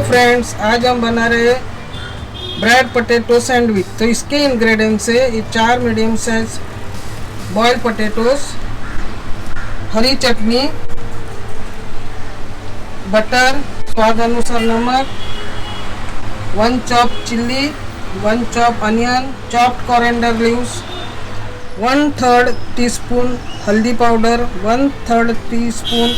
Friends, आज हम बना रहे ब्रेड पोटैटो सैंडविच। तो इसके इंग्रेडिएंट्स है ये 4 मीडियम साइज बॉइल्ड पोटैटोस, हरी चटनी, बटर, स्वाद अनुसार नमक, 1 chop chilli, 1 chop onion, chopped coriander leaves, 1/3 teaspoon हल्दी पाउडर, 1/3 टीस्पून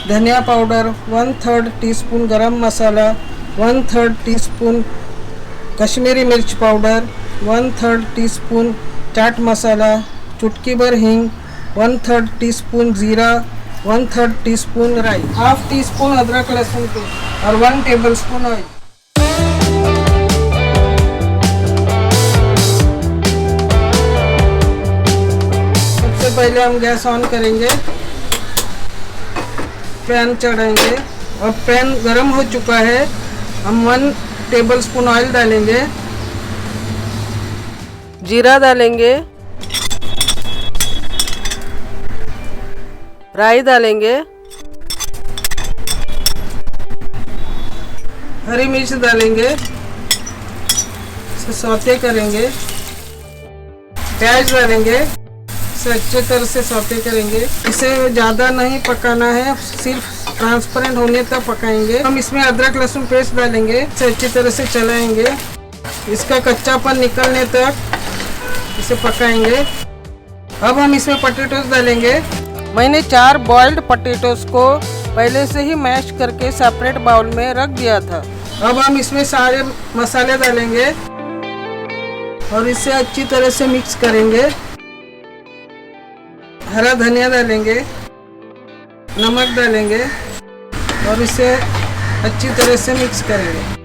धनिया पाउडर, 1/3 टीस्पून गरम मसाला, 1/3 टीस्पून कश्मीरी मिर्च पाउडर, 1/3 टीस्पून चाट मसाला, चुटकी भर हींग, 1/3 टीस्पून जीरा, 1/3 टीस्पून राई, हाफ टीस्पून अदरक लहसुन पेस्ट और 1 टेबलस्पून ऑयल। सबसे पहले हम गैस ऑन करेंगे, पैन चढ़ाएंगे और पैन गरम हो चुका है। हम 1 टेबलस्पून ऑयल डालेंगे, जीरा डालेंगे, राई डालेंगे, हरी मिर्च डालेंगे, इसे सौते करेंगे, प्याज डालेंगे, इसे अच्छे तरह से सौते करेंगे। इसे ज़्यादा नहीं पकाना है, सिर्फ ट्रांसपेरेंट होने तक पकाएंगे। हम इसमें अदरक लहसुन पेस्ट डालेंगे, इसे अच्छी तरह से चलाएंगे, इसका कच्चापन निकलने तक इसे पकाएंगे। अब हम इसमें पोटैटोस डालेंगे। मैंने 4 बॉइल्ड पोटैटोस को पहले से ही मैश करके सेपरेट बाउल में रख दिया था। अब हम इसमें सारे मसाले डालेंगे और इसे अच्छी तरह से मिक्स करेंगे। हरा धनिया डालेंगे, नमक डालेंगे और इसे अच्छी तरह से मिक्स करेंगे।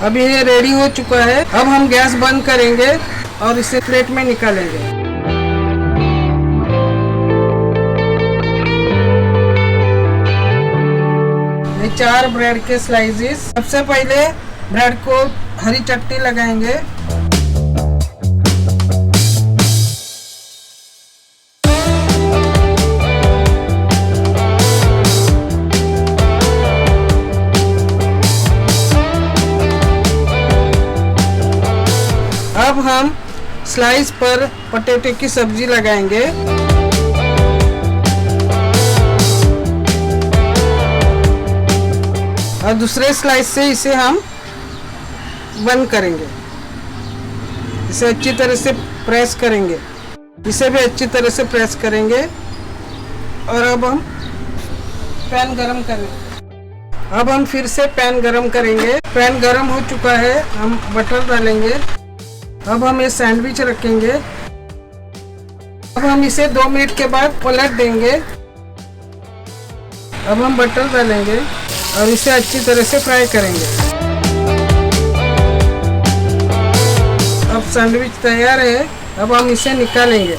अब ये रेडी हो चुका है। अब हम गैस बंद करेंगे और इसे प्लेट में निकालेंगे। ये 4 ब्रेड के स्लाइसेस। सबसे पहले ब्रेड को हरी चटनी लगाएंगे, अब हम स्लाइस पर पोटैटो की सब्जी लगाएंगे। और दूसरे स्लाइस से इसे हम बंद करेंगे, इसे अच्छी तरह से प्रेस करेंगे, इसे भी अच्छी तरह से प्रेस करेंगे। और अब हम पैन गरम करेंगे। अब हम फिर से पैन गरम करेंगे। पैन गरम हो चुका है, हम बटर डालेंगे। अब हम ये सैंडविच रखेंगे। अब हम इसे 2 मिनट के बाद पलट देंगे। अब हम बटर डालेंगे और इसे अच्छी तरह से फ्राई करेंगे। अब सैंडविच तैयार है। अब हम इसे निकालेंगे।